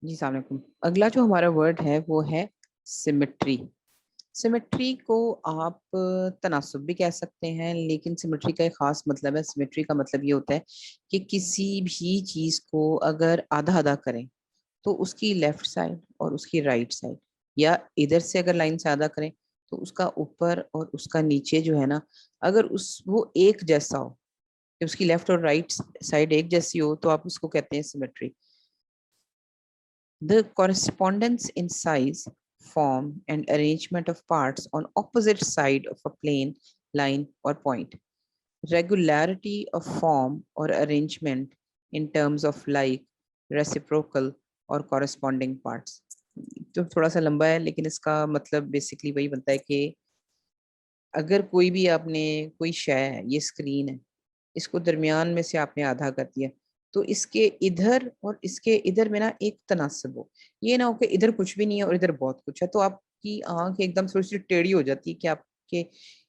جی السلام علیکم. اگلا جو ہمارا ورڈ ہے وہ ہے سیمیٹری. سیمیٹری کو آپ تناسب بھی کہہ سکتے ہیں، لیکن سیمیٹری کا ایک خاص مطلب ہے. سیمیٹری کا مطلب یہ ہوتا ہے کہ کسی بھی چیز کو اگر آدھا آدھا کریں تو اس کی لیفٹ سائڈ اور اس کی رائٹ سائڈ، یا ادھر سے اگر لائن سے آدھا کریں تو اس کا اوپر اور اس کا نیچے جو ہے نا، اگر وہ ایک جیسا ہو کہ اس کی لیفٹ اور رائٹ سائڈ ایک جیسی ہو تو آپ اس کو کہتے ہیں symmetry. The correspondence in size, form, and arrangement of parts on opposite side of a plane, line, or point. Regularity of form or arrangement in terms of like, reciprocal, or corresponding parts. تو تھوڑا سا لمبا ہے لیکن اس کا مطلب basically وہی بنتا ہے کہ اگر کوئی بھی آپ نے کوئی شے ہے، یہ اسکرین ہے، اس کو درمیان میں سے آپ نے آدھا کر دیا تو اس کے ادھر اور اس کے ادھر میں نا ایک تناسب ہو. یہ نہ ہو کہ ادھر کچھ بھی نہیں ہے اور ادھر بہت کچھ ہے، تو آپ کی آنکھ ایک دم تھوڑی سی ٹیڑھی ہو جاتی ہے کہ آپ کے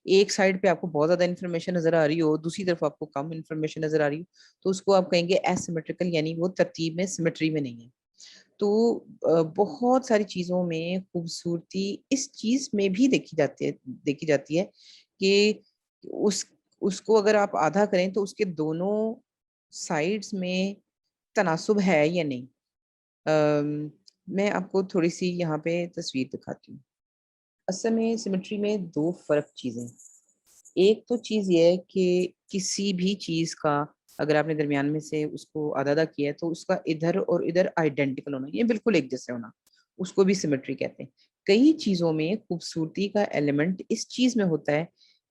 ایک سائڈ پہ آپ کو بہت زیادہ انفارمیشن نظر آ رہی ہو، دوسری طرف آپ کو کم انفارمیشن نظر آ رہی ہو، تو اس کو آپ کہیں گے ایسیمیٹریکل، یعنی وہ ترتیب میں سیمیٹری میں نہیں ہے. تو بہت ساری چیزوں میں خوبصورتی اس چیز میں بھی دیکھی جاتی ہے کہ اس کو اگر آپ آدھا کریں تو اس کے دونوں سائڈز میں تناسب ہے یا نہیں. میں آپ کو تھوڑی سی یہاں پہ تصویر دکھاتی ہوں. اصل میں سیمیٹری میں دو فرق چیزیں. ایک تو چیز یہ ہے کہ کسی بھی چیز کا اگر آپ نے درمیان میں سے اس کو آدھا آدھا کیا ہے تو اس کا ادھر اور ادھر آئیڈینٹیکل ہونا، یہ بالکل ایک جیسے ہونا، اس کو بھی سیمیٹری کہتے ہیں. کئی چیزوں میں خوبصورتی کا ایلیمنٹ اس چیز میں ہوتا ہے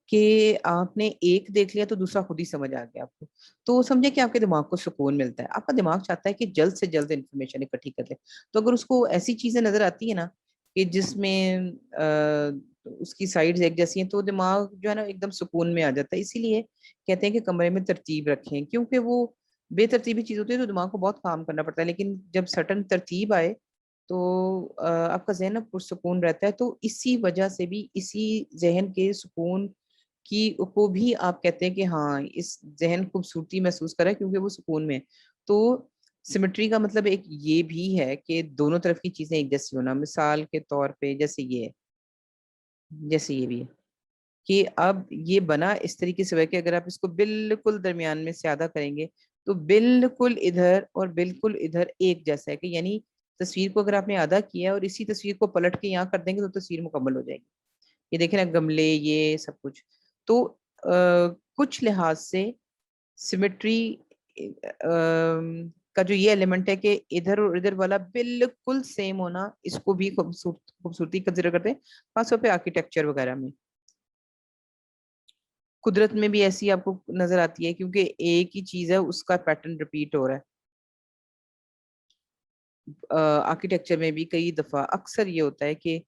کہ آپ نے ایک دیکھ لیا تو دوسرا خود ہی سمجھ آ گیا آپ کو، تو سمجھے کہ آپ کے دماغ کو سکون ملتا ہے. آپ کا دماغ چاہتا ہے کہ جلد سے جلد انفارمیشن اکٹھی کر لے. تو اگر اس کو ایسی چیزیں نظر آتی ہیں نا کہ جس میں اس کی سائڈز ایک جیسی ہیں تو دماغ جو ہے نا ایک دم سکون میں آ جاتا ہے. اسی لیے کہتے ہیں کہ کمرے میں ترتیب رکھیں، کیونکہ وہ بے ترتیبی چیز ہوتی ہے تو دماغ کو بہت کام کرنا پڑتا ہے، لیکن جب سٹن ترتیب آئے تو آپ کا ذہن پرسکون رہتا ہے. تو اسی وجہ سے بھی اسی ذہن کے سکون کو بھی آپ کہتے ہیں کہ ہاں اس ذہن خوبصورتی محسوس کرا ہے کیونکہ وہ سکون میں ہے. تو سیمیٹری کا مطلب ایک یہ بھی ہے کہ دونوں طرف کی چیزیں ایک جیسی ہونا. مثال کے طور پہ جیسے یہ بھی ہے کہ اب یہ بنا اس طریقے سے کہ اگر آپ اس کو بالکل درمیان میں سے آدھا کریں گے تو بالکل ادھر اور بالکل ادھر ایک جیسا ہے کہ یعنی تصویر کو اگر آپ نے آدھا کیا اور اسی تصویر کو پلٹ کے یہاں کر دیں گے تو تصویر مکمل ہو جائے گی. یہ دیکھیں نا گملے یہ سب کچھ. تو کچھ لحاظ سے سیمیٹری کا جو یہ ایلیمنٹ ہے کہ ادھر اور ادھر والا بالکل سیم ہونا، اس کو بھی خوبصورتی کنسیڈر کرتے ہیں، خاص طور پہ آرکیٹیکچر وغیرہ میں. قدرت میں بھی ایسی آپ کو نظر آتی ہے کیونکہ ایک ہی چیز ہے اس کا پیٹرن ریپیٹ ہو رہا ہے. آرکیٹیکچر میں بھی کئی دفعہ اکثر یہ ہوتا ہے کہ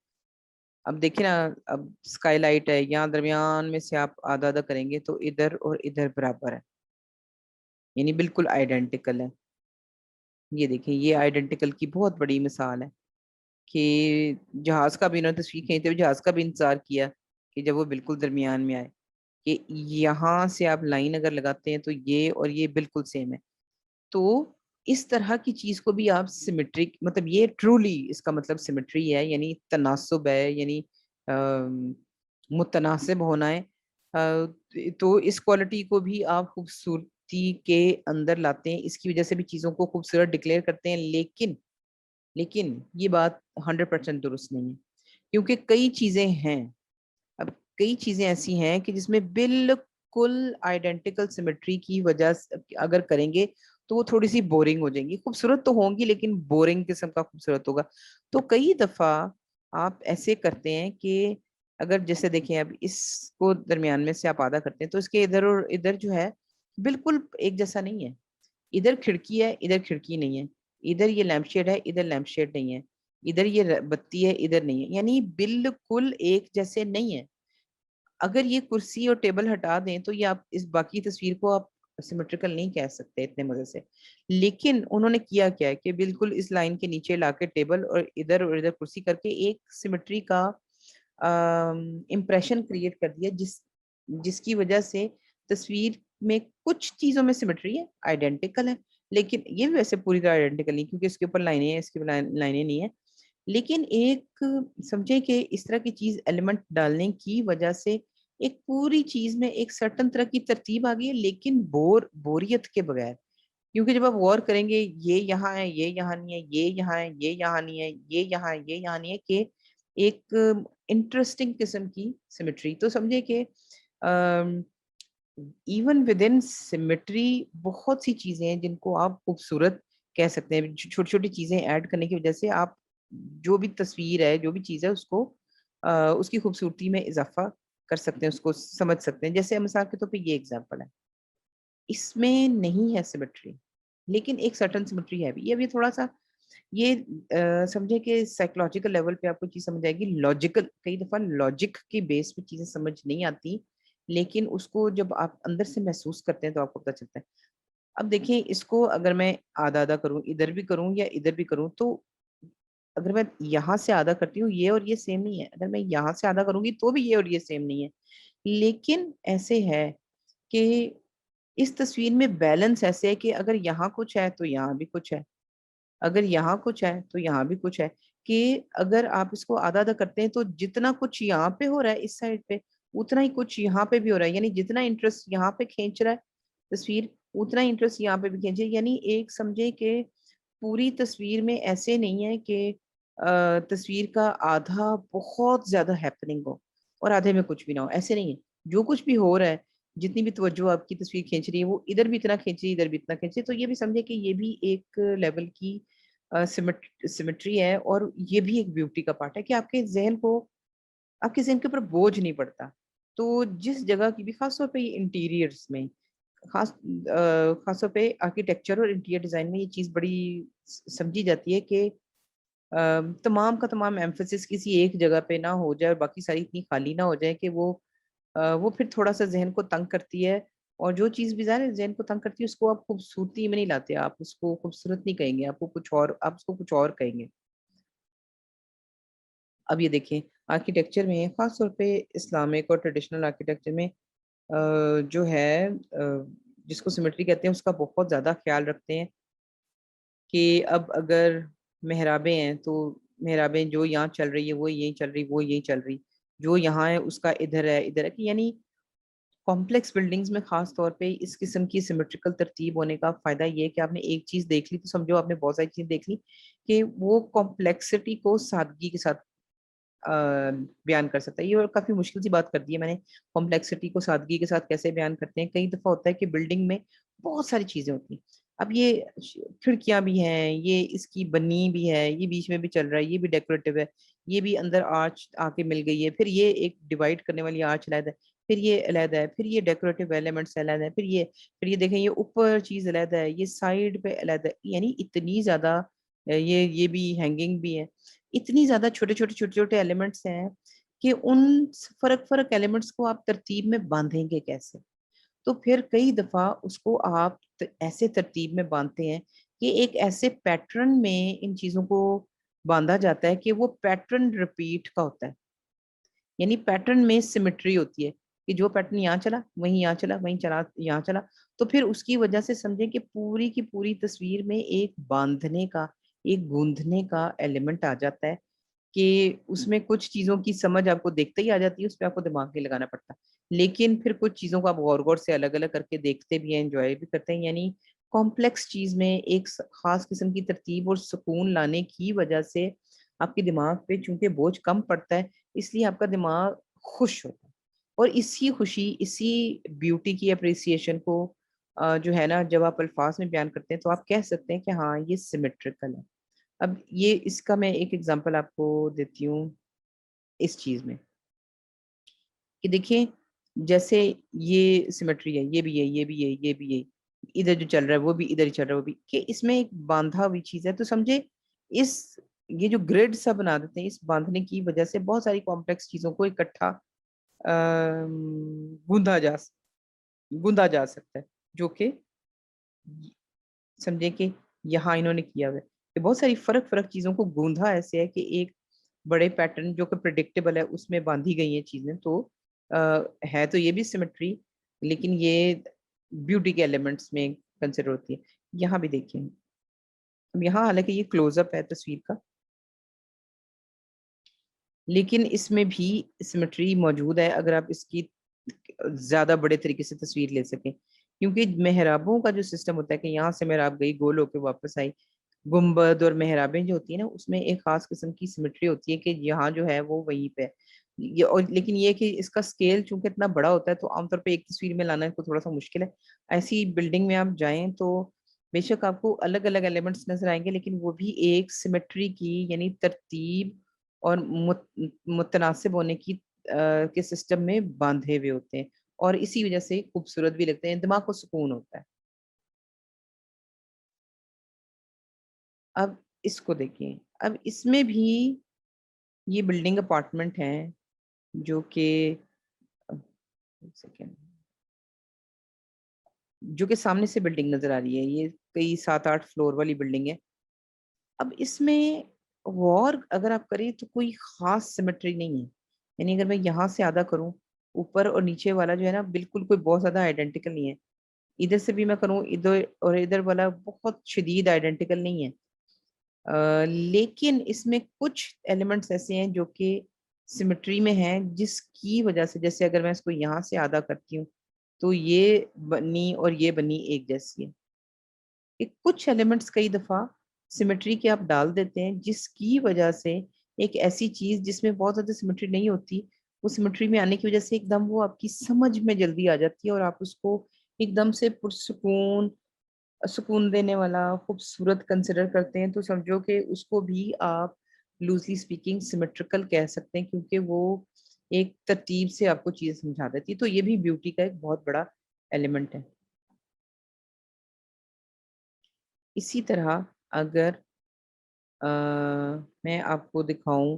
اب دیکھیں نا، اب اسکائی لائٹ ہے، یہاں درمیان میں سے آپ آدھا آدھا کریں گے تو ادھر اور ادھر برابر ہے، یعنی بالکل آئیڈینٹیکل ہے. یہ دیکھیں یہ آئیڈینٹیکل کی بہت بڑی مثال ہے کہ جہاز کا بھی انہوں نے تصویر کھینچتے ہوئے جہاز کا بھی انتظار کیا کہ جب وہ بالکل درمیان میں آئے کہ یہاں سے آپ لائن اگر لگاتے ہیں تو یہ اور یہ بالکل سیم ہے. تو اس طرح کی چیز کو بھی آپ سیمیٹرک، مطلب یہ ٹرولی اس کا مطلب سیمیٹری ہے، یعنی تناسب ہے، یعنی متناسب ہونا ہے. تو اس کوالٹی کو بھی آپ خوبصورتی کے اندر لاتے ہیں، اس کی وجہ سے بھی چیزوں کو خوبصورت ڈکلیئر کرتے ہیں. لیکن یہ بات 100% درست نہیں ہے، کیونکہ کئی چیزیں ہیں، اب کئی چیزیں ایسی ہیں کہ جس میں بالکل آئیڈینٹیکل سیمیٹری کی وجہ سے اگر کریں گے تو وہ تھوڑی سی بورنگ ہو جائیں گی. خوبصورت تو ہوں گی لیکن بورنگ قسم کا خوبصورت ہوگا. تو کئی دفعہ آپ ایسے کرتے ہیں کہ اگر جیسے دیکھیں اب اس کو درمیان میں سے آپ آدھا کرتے ہیں تو اس کے ادھر اور ادھر جو ہے بالکل ایک جیسا نہیں ہے. ادھر کھڑکی ہے، ادھر کھڑکی نہیں ہے. ادھر یہ لیمپ شیڈ ہے، ادھر لیمپ شیڈ نہیں ہے. ادھر یہ بتی ہے، ادھر نہیں ہے، یعنی بالکل ایک جیسے نہیں ہے. اگر یہ کرسی اور ٹیبل ہٹا دیں تو یہ آپ اس باقی تصویر کو آپ سیمیٹریکل نہیں کہہ سکتے اتنے مزے سے. لیکن انہوں نے کیا کیا ہے کہ بالکل اس لائن کے نیچے لا کے ٹیبل اور ادھر کرسی کر کے ایک سیمیٹری کا امپریشن کریٹ کر دیا، جس کی وجہ سے تصویر میں کچھ چیزوں میں سیمیٹری ہے، آئیڈینٹیکل ہے، لیکن یہ بھی ویسے پوری طرح آئیڈینٹیکل نہیں کیونکہ اس کے اوپر لائنیں ہیں، اس کے اوپر لائنیں نہیں ہیں، لیکن ایک سمجھے کہ اس طرح کی چیز ایلیمنٹ ڈالنے کی وجہ سے ایک پوری چیز میں ایک سرٹن طرح کی ترتیب آ گئی ہے، لیکن بوریت کے بغیر. کیونکہ جب آپ غور کریں گے یہ یہاں ہے، یہ یہاں نہیں ہے، یہ یہاں ہے، یہ یہاں نہیں ہے، یہ یہاں ہے، یہ یہاں نہیں ہے، کہ ایک انٹرسٹنگ قسم کی سیمیٹری. تو سمجھے کہ ایون ود ان سیمیٹری بہت سی چیزیں ہیں جن کو آپ خوبصورت کہہ سکتے ہیں. چھوٹی چھوٹی چیزیں ایڈ کرنے کی وجہ سے آپ جو بھی تصویر ہے، جو بھی چیز ہے، اس کو اس کی خوبصورتی میں اضافہ کر سکتے ہیں، اس کو سمجھ سکتے ہیں. جیسے مثال کے طور پہ یہ ایگزامپل ہے، اس میں نہیں ہے سیمیٹری لیکن ایک سرٹن سیمیٹری ہے بھی. یہ بھی تھوڑا سا یہ سمجھے کہ سائیکولوجیکل لیول پہ آپ کو چیز سمجھ آئے گی. لاجیکل کئی دفعہ لاجک کی بیس پہ چیزیں سمجھ نہیں آتی، لیکن اس کو جب آپ اندر سے محسوس کرتے ہیں تو آپ کو پتہ چلتا ہے. اب دیکھیں اس کو اگر میں آدھا آدھا کروں، ادھر بھی کروں یا ادھر بھی کروں، تو اگر میں یہاں سے آدھا کرتی ہوں یہ اور یہ سیم نہیں ہے، اگر میں یہاں سے آدھا کروں گی تو بھی یہ اور یہ سیم نہیں ہے. لیکن ایسے ہے کہ اس تصویر میں بیلنس ایسے ہے کہ اگر یہاں کچھ ہے تو یہاں بھی کچھ ہے، اگر یہاں کچھ ہے تو یہاں بھی کچھ ہے. کہ اگر آپ اس کو آدھا آدھا کرتے ہیں تو جتنا کچھ یہاں پہ ہو رہا ہے اس سائڈ پہ، اتنا ہی کچھ یہاں پہ بھی ہو رہا ہے. یعنی جتنا انٹرسٹ یہاں پہ کھینچ رہا ہے تصویر، اتنا ہی انٹرسٹ یہاں پہ بھی کھینچے. یعنی ایک سمجھے کہ پوری تصویر میں ایسے نہیں ہے کہ تصویر کا آدھا بہت زیادہ ہیپننگ ہو اور آدھے میں کچھ بھی نہ ہو. ایسے نہیں ہے. جو کچھ بھی ہو رہا ہے، جتنی بھی توجہ آپ کی تصویر کھینچ رہی ہے، وہ ادھر بھی اتنا کھینچ رہی ہے، ادھر بھی اتنا کھینچ رہی ہے. تو یہ بھی سمجھے کہ یہ بھی ایک لیول کی سیمیٹری ہے، اور یہ بھی ایک بیوٹی کا پارٹ ہے کہ آپ کے ذہن کے اوپر بوجھ نہیں پڑتا. تو جس جگہ کی بھی، خاص طور پہ یہ انٹیریئرز میں، خاص طور پہ آرکیٹیکچر اور انٹیریئر ڈیزائن میں یہ چیز بڑی سمجھی جاتی ہے کہ تمام کا تمام ایمفیسس کسی ایک جگہ پہ نہ ہو جائے اور باقی ساری اتنی خالی نہ ہو جائے کہ وہ پھر تھوڑا سا ذہن کو تنگ کرتی ہے. اور جو چیز بھی ظاہر ہے ذہن کو تنگ کرتی ہے، اس کو آپ خوبصورتی میں نہیں لاتے، آپ اس کو خوبصورت نہیں کہیں گے، آپ اس کو کچھ اور کہیں گے. اب یہ دیکھیں آرکیٹیکچر میں، خاص طور پہ اسلامک اور ٹریڈیشنل آرکیٹیکچر میں جو ہے جس کو سیمیٹری کہتے ہیں، اس کا بہت زیادہ خیال رکھتے ہیں کہ اب اگر محرابیں ہیں تو محرابیں جو یہاں چل رہی ہے وہ یہی چل رہی، وہ یہی چل رہی، جو یہاں ہے اس کا ادھر ہے، ادھر ہے. یعنی کمپلیکس بلڈنگز میں خاص طور پہ اس قسم کی سیمیٹریکل ترتیب ہونے کا فائدہ یہ ہے کہ آپ نے ایک چیز دیکھ لی تو سمجھو آپ نے بہت ساری چیز دیکھ لی، کہ وہ کمپلیکسٹی کو سادگی کے ساتھ بیان کر سکتا ہے. یہ اور کافی مشکل سی بات کر دی ہے میں نے، کمپلیکسٹی کو سادگی کے ساتھ کیسے بیان کرتے ہیں. کئی دفعہ ہوتا ہے کہ بلڈنگ میں بہت ساری چیزیں ہوتی ہیں. اب یہ کھڑکیاں بھی ہیں، یہ اس کی بنی بھی ہے، یہ بیچ میں بھی چل رہا ہے، یہ بھی ڈیکوریٹو ہے، یہ بھی اندر آرچ آ کے مل گئی ہے، پھر یہ ایک ڈیوائڈ کرنے والی آرچ علیحدہ ہے، پھر یہ علیحدہ ہے، پھر یہ ڈیکوریٹو ایلیمنٹس علیحدہ ہے، پھر یہ دیکھیں یہ اوپر چیز علیحدہ ہے، یہ سائڈ پہ علیحدہ ہے. یعنی اتنی زیادہ یہ بھی ہینگنگ بھی ہے، اتنی زیادہ چھوٹے ایلیمنٹس ہیں کہ ان فرق ایلیمنٹس کو آپ ترتیب میں باندھیں گے کیسے. تو پھر کئی دفعہ اس کو آپ ایسے ترتیب میں باندھتے ہیں کہ ایک ایسے پیٹرن میں ان چیزوں کو باندھا جاتا ہے کہ وہ پیٹرن ریپیٹ کا ہوتا ہے. یعنی پیٹرن میں سیمیٹری ہوتی ہے کہ جو پیٹرن یہاں چلا وہیں یہاں چلا، وہیں چلا یہاں چلا. تو پھر اس کی وجہ سے سمجھیں کہ پوری کی پوری تصویر میں ایک باندھنے کا، ایک گوندھنے کا ایلیمنٹ آ جاتا ہے کہ اس میں کچھ چیزوں کی سمجھ آپ کو دیکھتے ہی آ جاتی ہے، اس پہ آپ کو دماغ نہیں لگانا پڑتا. لیکن پھر کچھ چیزوں کو آپ غور غور سے الگ الگ کر کے دیکھتے بھی ہیں، انجوائے بھی کرتے ہیں. یعنی کمپلیکس چیز میں ایک خاص قسم کی ترتیب اور سکون لانے کی وجہ سے آپ کے دماغ پہ چونکہ بوجھ کم پڑتا ہے، اس لیے آپ کا دماغ خوش ہوتا ہے. اور اسی خوشی، اسی بیوٹی کی اپریسیشن کو جو ہے نا، جب آپ الفاظ میں بیان کرتے ہیں تو آپ کہہ سکتے ہیں کہ ہاں یہ سیمیٹریکل ہے. اب یہ اس کا میں ایک ایگزامپل آپ کو دیتی ہوں اس چیز میں کہ دیکھیں جیسے یہ سیمیٹری ہے، یہ بھی ہے، یہ بھی ہے، یہ بھی ہے، ادھر جو چل رہا ہے وہ بھی ادھر ہی چل رہا ہے، وہ بھی، کہ اس میں ایک باندھا ہوئی چیز ہے. تو سمجھے اس یہ جو گریڈ سا بنا دیتے ہیں، اس باندھنے کی وجہ سے بہت ساری کمپلیکس چیزوں کو اکٹھا گوندھا جا سکتا ہے. جو کہ سمجھے کہ یہاں انہوں نے کیا ہوا ہے کہ بہت ساری فرق چیزوں کو گوندھا ایسے ہے کہ ایک بڑے پیٹرن جو کہ پریڈکٹیبل ہے اس میں باندھی گئی ہیں چیزیں. تو ہے تو یہ بھی سیمیٹری، لیکن یہ بیوٹی کے ایلیمنٹس میں کنسیڈر ہوتی ہے. یہاں بھی دیکھیں، اب یہاں حالانکہ یہ کلوز اپ ہے تصویر کا، لیکن اس میں بھی سیمیٹری موجود ہے اگر آپ اس کی زیادہ بڑے طریقے سے تصویر لے سکیں، کیونکہ محرابوں کا جو سسٹم ہوتا ہے کہ یہاں سے محراب گئی گول ہو کے واپس آئی، گنبد اور محرابیں جو ہوتی ہیں نا اس میں ایک خاص قسم کی سیمیٹری ہوتی ہے کہ یہاں جو ہے وہ وہیں پہ اور لیکن یہ کہ اس کا سکیل چونکہ اتنا بڑا ہوتا ہے تو عام طور پہ ایک تصویر میں لانا کو تھوڑا سا مشکل ہے. ایسی بلڈنگ میں آپ جائیں تو بے شک آپ کو الگ الگ ایلیمنٹس نظر آئیں گے لیکن وہ بھی ایک سیمیٹری کی یعنی ترتیب اور متناسب ہونے کی کے سسٹم میں باندھے ہوئے ہوتے ہیں اور اسی وجہ سے خوبصورت بھی لگتے ہیں، دماغ کو سکون ہوتا ہے. اب اس کو دیکھیں، اب اس میں بھی یہ بلڈنگ اپارٹمنٹ ہیں جو کہ ایک سیکنڈ، جو کہ سامنے سے بلڈنگ نظر آ رہی ہے، یہ کئی 7-8 فلور والی بلڈنگ ہے. اب اس میں غور اگر آپ کریں تو کوئی خاص سیمیٹری نہیں ہے، یعنی اگر میں یہاں سے آدھا کروں اوپر اور نیچے والا جو ہے نا بالکل کوئی بہت زیادہ آئیڈینٹیکل نہیں ہے، ادھر سے بھی میں کروں ادھر اور ادھر والا بہت شدید آئیڈینٹیکل نہیں ہے. لیکن اس میں کچھ ایلیمنٹس ایسے ہیں جو کہ سیمیٹری میں ہیں جس کی وجہ سے جیسے اگر میں اس کو یہاں سے آدھا کرتی ہوں تو یہ بنی اور یہ بنی ایک جیسی ہے. کہ کچھ ایلیمنٹس کئی دفعہ سیمیٹری کے آپ ڈال دیتے ہیں جس کی وجہ سے ایک ایسی چیز جس میں بہت زیادہ سیمیٹری نہیں ہوتی وہ سیمیٹری میں آنے کی وجہ سے ایک دم وہ آپ کی سمجھ میں جلدی آ جاتی ہے اور آپ اس کو ایک دم سے پرسکون سکون دینے والا خوبصورت کنسیڈر کرتے ہیں. تو سمجھو کہ اس کو بھی آپ لوزلی اسپیکنگ سیمیٹریکل کہہ سکتے ہیں کیونکہ وہ ایک ترتیب سے آپ کو چیز سمجھا دیتی ہے. تو یہ بھی بیوٹی کا ایک بہت بڑا ایلیمنٹ ہے. اسی طرح اگر میں آپ کو دکھاؤں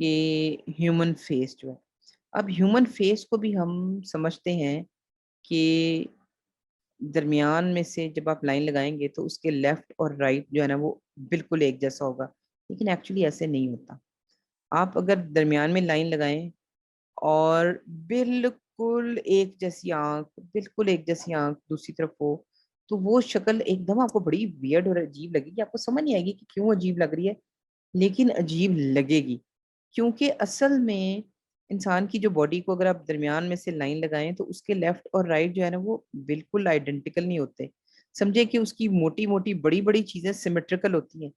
کہ ہیومن فیس جو ہے، اب ہیومن فیس کو بھی ہم سمجھتے ہیں کہ درمیان میں سے جب آپ لائن لگائیں گے تو اس کے لیفٹ اور رائٹ جو ہے نا وہ بالکل ایک جیسا ہوگا، لیکن ایکچولی ایسے نہیں ہوتا. آپ اگر درمیان میں لائن لگائیں اور بالکل ایک جیسی آنکھ بالکل ایک جیسی آنکھ دوسری طرف ہو تو وہ شکل ایک دم آپ کو بڑی ویئرڈ اور عجیب لگے گی. آپ کو سمجھ نہیں آئے گی کہ کیوں عجیب لگ رہی ہے لیکن عجیب لگے گی، کیونکہ اصل میں انسان کی جو باڈی کو اگر آپ درمیان میں سے لائن لگائیں تو اس کے لیفٹ اور رائٹ جو ہے نا وہ بالکل آئیڈینٹیکل نہیں ہوتے. سمجھے کہ اس کی موٹی موٹی بڑی بڑی چیزیں سیمیٹریکل ہوتی ہیں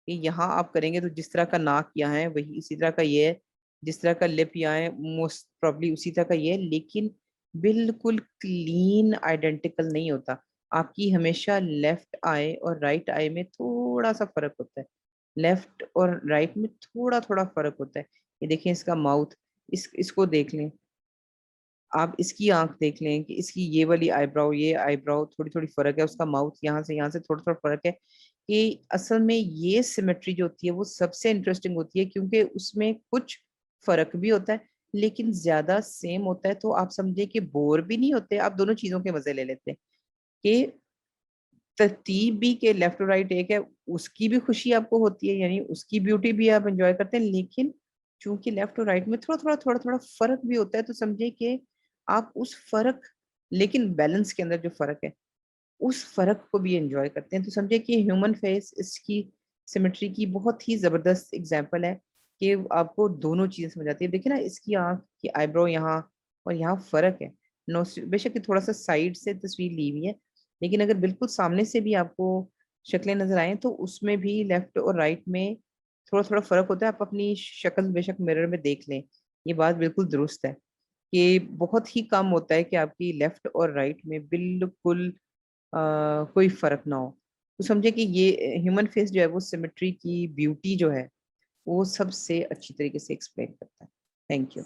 کہ یہاں آپ کریں گے تو جس طرح کا ناک یہاں ہے وہی اسی طرح کا یہ ہے، جس طرح کا لپ یہاں ہے موسٹ پرابلی اسی طرح کا یہ ہے، لیکن بالکل کلین آئیڈینٹیکل نہیں ہوتا. آپ کی ہمیشہ لیفٹ آئی اور رائٹ آئی میں تھوڑا سا فرق ہوتا ہے، لیفٹ اور رائٹ میں تھوڑا تھوڑا فرق ہوتا ہے. یہ دیکھیں اس کا ماؤتھ، اس کو دیکھ لیں، آپ اس کی آنکھ دیکھ لیں کہ اس کی یہ والی آئی براؤ یہ آئی براؤ تھوڑی تھوڑی فرق ہے، اس کا ماؤتھ یہاں سے تھوڑا تھوڑا فرق ہے. کہ اصل میں یہ سیمیٹری جو ہوتی ہے وہ سب سے انٹرسٹنگ ہوتی ہے کیونکہ اس میں کچھ فرق بھی ہوتا ہے لیکن زیادہ سیم ہوتا ہے تو آپ سمجھے کہ بور بھی نہیں ہوتے، آپ دونوں چیزوں کے مزے لے لیتے ہیں. کہ ترتیب بھی کہ لیفٹ اور رائٹ ایک ہے اس کی بھی خوشی آپ کو ہوتی ہے، یعنی اس کی بیوٹی بھی آپ انجوائے کرتے ہیں، لیکن چونکہ لیفٹ اور رائٹ میں تھوڑا فرق بھی ہوتا ہے تو سمجھے کہ آپ اس فرق لیکن بیلنس کے اندر جو فرق ہے اس فرق کو بھی انجوائے کرتے ہیں. تو سمجھے کہ ہیومن فیس اس کی سیمیٹری کی بہت ہی زبردست اگزامپل ہے کہ آپ کو دونوں چیزیں سمجھ آتی ہے. دیکھیں نا اس کی آنکھ کی آئی برو یہاں اور یہاں فرق ہے، بے شک تھوڑا سا سائڈ سے تصویر لی ہوئی ہے لیکن اگر بالکل سامنے سے بھی آپ کو شکلیں نظر آئیں تو اس میں بھی لیفٹ اور رائٹ میں تھوڑا فرق ہوتا ہے. آپ اپنی شکل بے شک مرر میں دیکھ لیں، یہ بات بالکل درست ہے کہ بہت ہی کم ہوتا ہے کہ آپ کی لیفٹ اور رائٹ میں بالکل کوئی فرق نہ ہو. تو سمجھے کہ یہ ہیومن فیس جو ہے وہ سیمیٹری کی بیوٹی جو ہے وہ سب سے اچھی طریقے سے ایکسپلین کرتا ہے. Thank you.